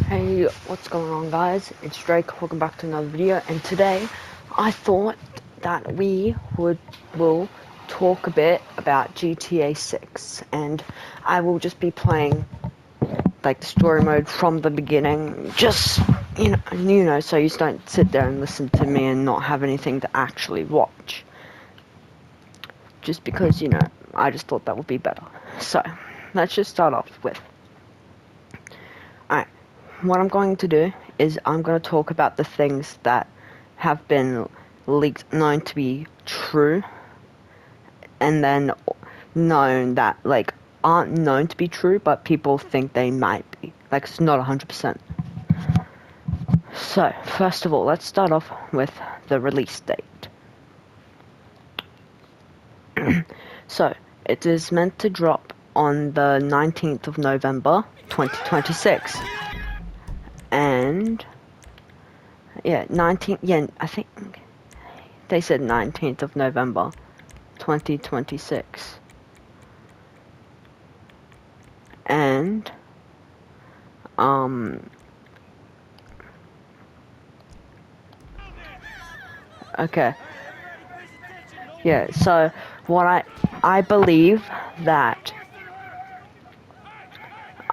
Hey, what's going on, guys? It's Drake. Welcome back to another video. And today, I thought that will talk a bit about GTA 6, and I will just be playing like the story mode from the beginning. Just so you don't sit there and listen to me and not have anything to actually watch. Just because I just thought that would be better. So, let's just start off with. Alright. What I'm going to do is I'm going to talk about the things that have been leaked, known to be true, and then known that, like, aren't known to be true, but people think they might be. Like, it's not 100%. So, first of all, let's start off with the release date. So, it is meant to drop on the 19th of November, 2026. And yeah, I think they said 19th of November, 2026. And, okay. Yeah, so, I believe that,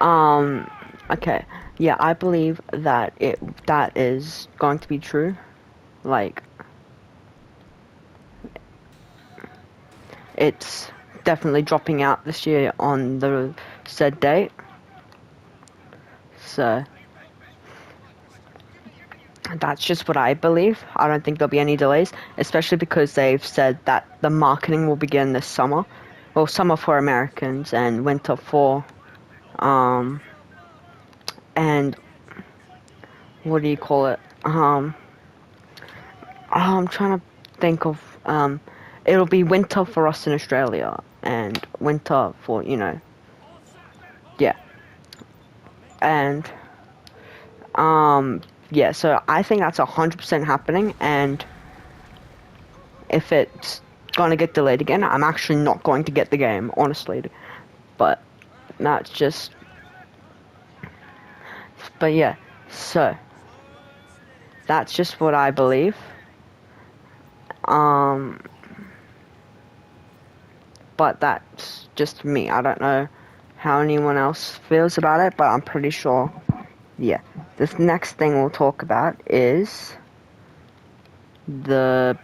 okay. Yeah, I believe that that is going to be true. Like, it's definitely dropping out this year on the said date. So, that's just what I believe. I don't think there'll be any delays, especially because they've said that the marketing will begin this summer. Well, summer for Americans and winter for, and what do you call it? I'm trying to think of, it'll be winter for us in Australia and winter for, yeah. And, yeah, so I think that's 100% happening, and if it's gonna get delayed again, I'm actually not going to get the game, honestly. But that's just. But yeah, so that's just what I believe. But that's just me. I don't know how anyone else feels about it, but I'm pretty sure. Yeah, this next thing we'll talk about is the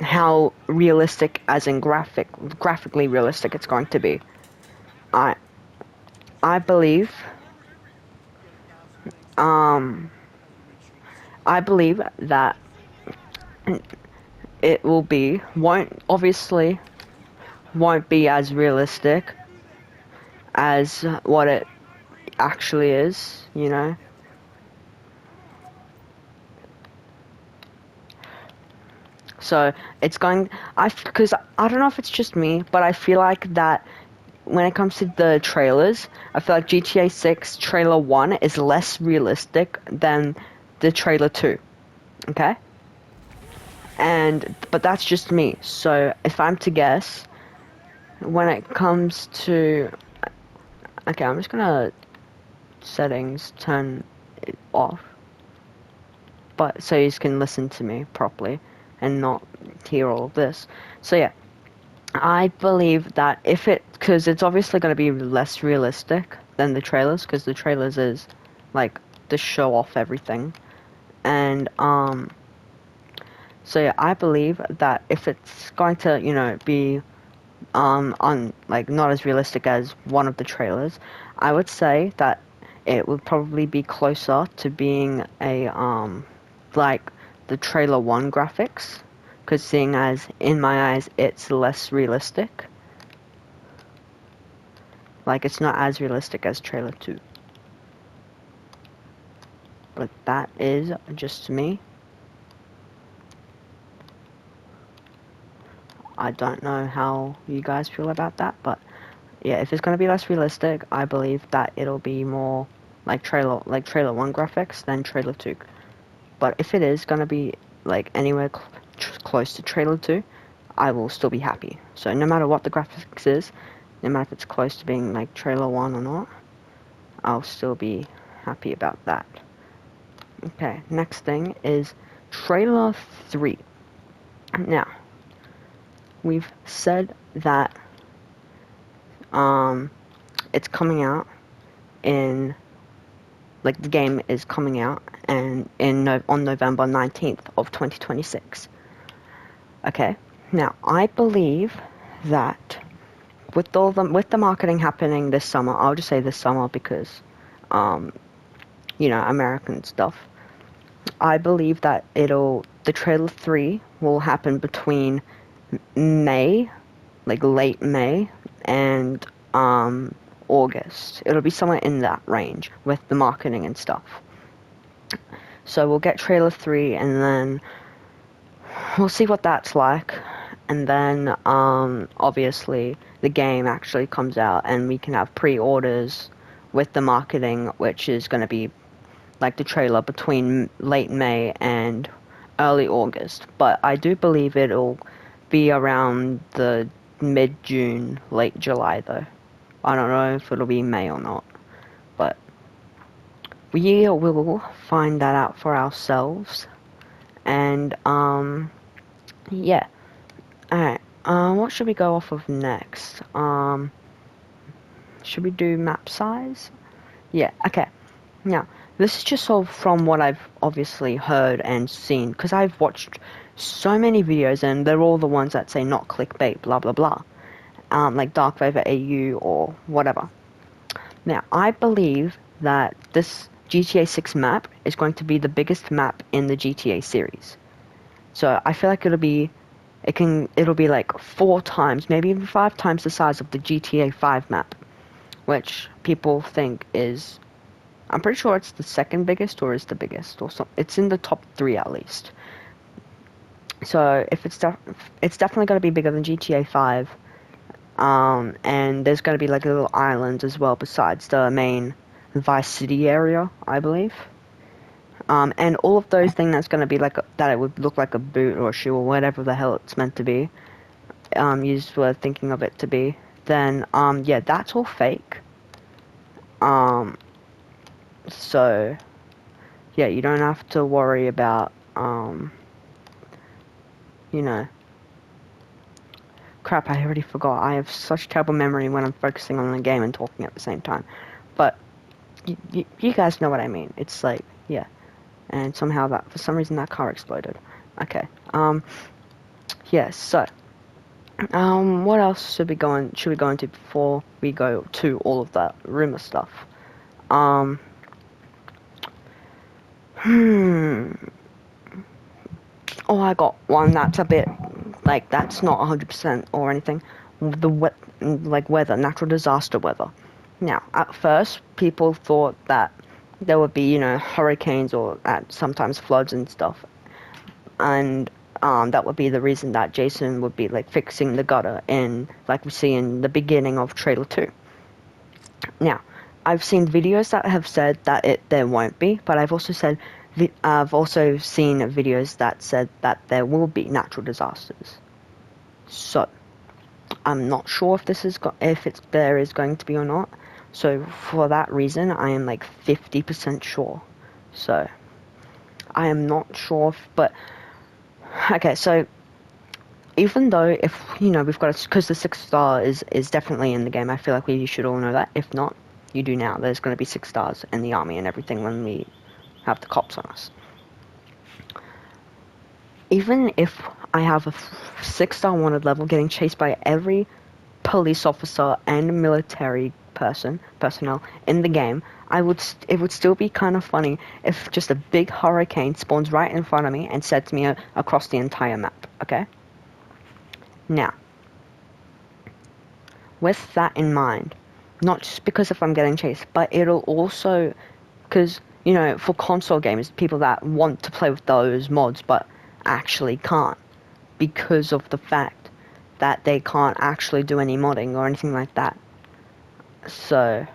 how realistic, as in graphically realistic, it's going to be. I believe. I believe that it won't be as realistic as what it actually is, So it's going. Because I don't know if it's just me, but I feel like that when it comes to the trailers, I feel like GTA 6 trailer 1 is less realistic than the trailer 2. Okay? But that's just me. So if I'm to guess, when it comes to, okay, I'm just gonna settings turn it off, but so you can listen to me properly and not hear all of this. So yeah, I believe that because it's obviously going to be less realistic than the trailers, because the trailers is like to show off everything, and so yeah, I believe that if it's going to be on like not as realistic as one of the trailers, I would say that it would probably be closer to being a like the trailer 1 graphics, because seeing as in my eyes it's less realistic. Like, it's not as realistic as trailer 2. But that is just me. I don't know how you guys feel about that, but yeah, if it's going to be less realistic, I believe that it'll be more like trailer 1 graphics than trailer 2. But if it is going to be like anywhere close to trailer 2, I will still be happy. So no matter what the graphics is, no matter if it's close to being like trailer 1 or not, I'll still be happy about that. Okay, next thing is Trailer 3. Now, we've said that it's coming out in, like, the game is coming out and on November 19th of 2026. Okay, now I believe that with the marketing happening this summer, I'll just say this summer because American stuff. I believe that the Trailer 3 will happen between May, like late May, and August. It'll be somewhere in that range with the marketing and stuff. So we'll get Trailer 3, and then we'll see what that's like. And then, obviously, the game actually comes out, and we can have pre-orders with the marketing, which is going to be like the trailer between late May and early August. But I do believe it'll be around the mid-June, late July, though. I don't know if it'll be May or not. But we will find that out for ourselves. And, yeah. Alright, what should we go off of next? Should we do map size? Yeah, okay. Now, this is just all from what I've obviously heard and seen, because I've watched so many videos, and they're all the ones that say not clickbait, blah blah blah. Like Dark Vader AU or whatever. Now, I believe that this GTA 6 map is going to be the biggest map in the GTA series. So I feel like it'll be like 4 times, maybe even 5 times the size of the GTA 5 map, which people think is, I'm pretty sure it's the second biggest or is the biggest, or something. It's in the top 3 at least. So if it's definitely going to be bigger than GTA 5, and there's going to be like little islands as well besides the main Vice City area, I believe. And all of those things that's going to be like that it would look like a boot or a shoe or whatever the hell it's meant to be, used for thinking of it to be, then yeah, that's all fake. So yeah, you don't have to worry about crap, I already forgot. I have such terrible memory when I'm focusing on the game and talking at the same time. But you guys know what I mean. It's like, yeah. And somehow for some reason that car exploded. Okay. Yeah, so what else should we go into before we go to all of that rumor stuff? Oh, I got one that's a bit like, that's not 100% or anything. Weather, natural disaster weather. Now, at first, people thought that there would be, hurricanes or sometimes floods and stuff. And that would be the reason that Jason would be, like, fixing the gutter like we see in the beginning of Trailer 2. Now, I've seen videos that have said that there won't be, but I've also seen videos that said that there will be natural disasters. So, I'm not sure if there is going to be or not. So for that reason, I am like 50% sure. So I am not sure, but okay. So even though we've got because the 6 star is definitely in the game, I feel like we should all know that. If not, you do now. There's going to be 6 stars in the army and everything when we have the cops on us. Even if I have a 6-star wanted level getting chased by every police officer and military personnel in the game, it would still be kind of funny if just a big hurricane spawns right in front of me and sets me across the entire map, okay? Now, with that in mind, not just because if I'm getting chased, but it'll also, because, for console gamers, people that want to play with those mods but actually can't because of the fact that they can't actually do any modding or anything like that. So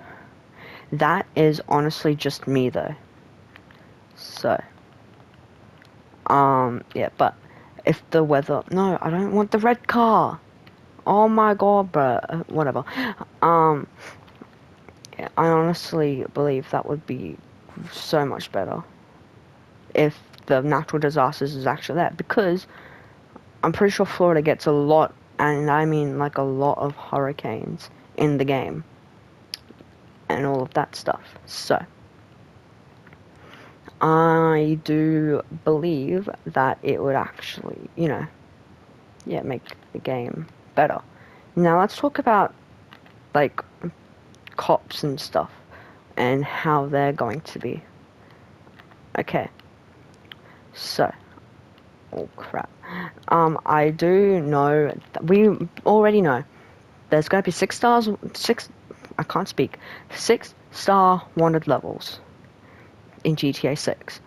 that is honestly just me though. So yeah, but if the weather, no, I don't want the red car. Oh my god, bruh. Whatever. Yeah, I honestly believe that would be so much better if the natural disasters is actually there, because I'm pretty sure Florida gets a lot, and I mean like a lot of hurricanes in the game and all of that stuff. So I do believe that it would actually, make the game better. Now let's talk about like cops and stuff and how they're going to be. Okay, so, oh crap. I do know that we already know there's going to be 6-star wanted levels in GTA 6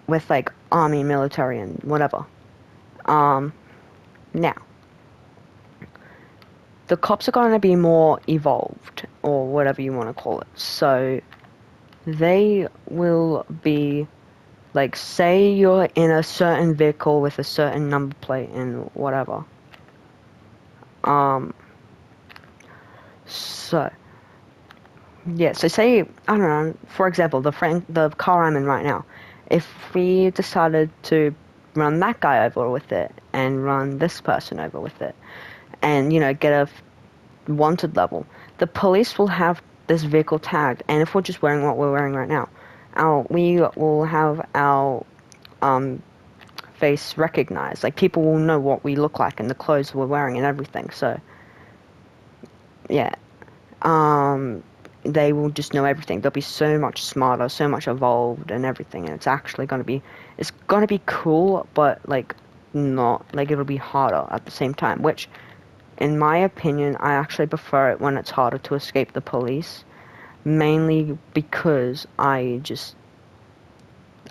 with like army, military, and whatever. Now the cops are going to be more evolved, or whatever you want to call it. So they will be like, say you're in a certain vehicle with a certain number plate and whatever. So yeah, so say, I don't know, for example, the car I'm in right now, if we decided to run that guy over with it and run this person over with it and, get a wanted level, the police will have this vehicle tagged, and if we're just wearing what we're wearing right now, we will have our face recognized. Like, people will know what we look like and the clothes we're wearing and everything. So yeah, they will just know everything. They'll be so much smarter, so much evolved and everything, and it's going to be cool, but like not like, it'll be harder at the same time, which in my opinion I actually prefer it when it's harder to escape the police, mainly because I just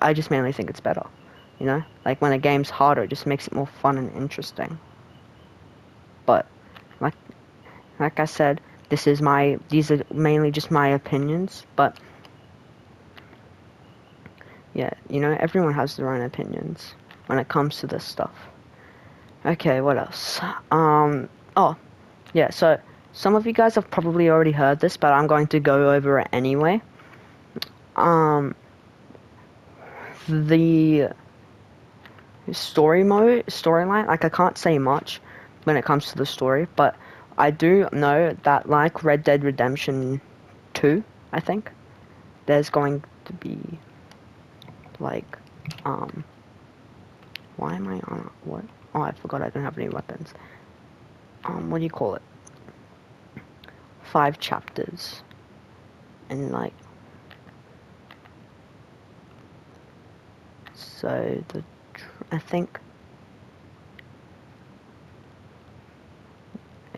mainly think it's better, like when a game's harder it just makes it more fun and interesting. But like I said, these are mainly just my opinions, but yeah, everyone has their own opinions when it comes to this stuff. Okay, what else? Oh, yeah, so some of you guys have probably already heard this, but I'm going to go over it anyway. The storyline, like, I can't say much when it comes to the story, but I do know that, like Red Dead Redemption 2, I think, there's going to be, like, why am I on what? Oh, I forgot I don't have any weapons. What do you call it? 5 chapters. And, like, so I think,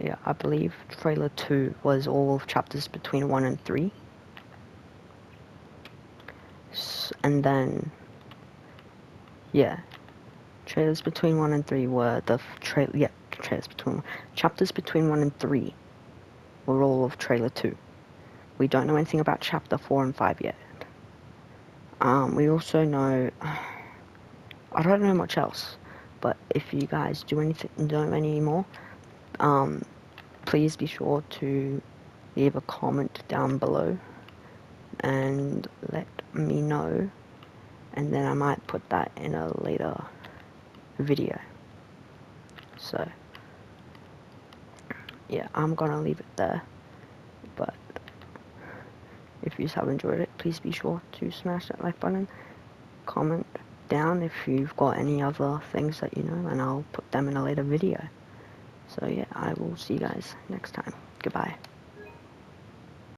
yeah, I believe trailer 2 was all of chapters between 1 and 3. And then, yeah, trailers between 1 and 3 were chapters between 1 and 3 were all of trailer 2. We don't know anything about chapter 4 and 5 yet. We also know, I don't know much else, but if you guys know any more, please be sure to leave a comment down below and let me know, and then I might put that in a later video. So yeah, I'm gonna leave it there, but if you have enjoyed it, please be sure to smash that like button, comment down if you've got any other things that you know, and I'll put them in a later video. So yeah, I will see you guys next time. Goodbye.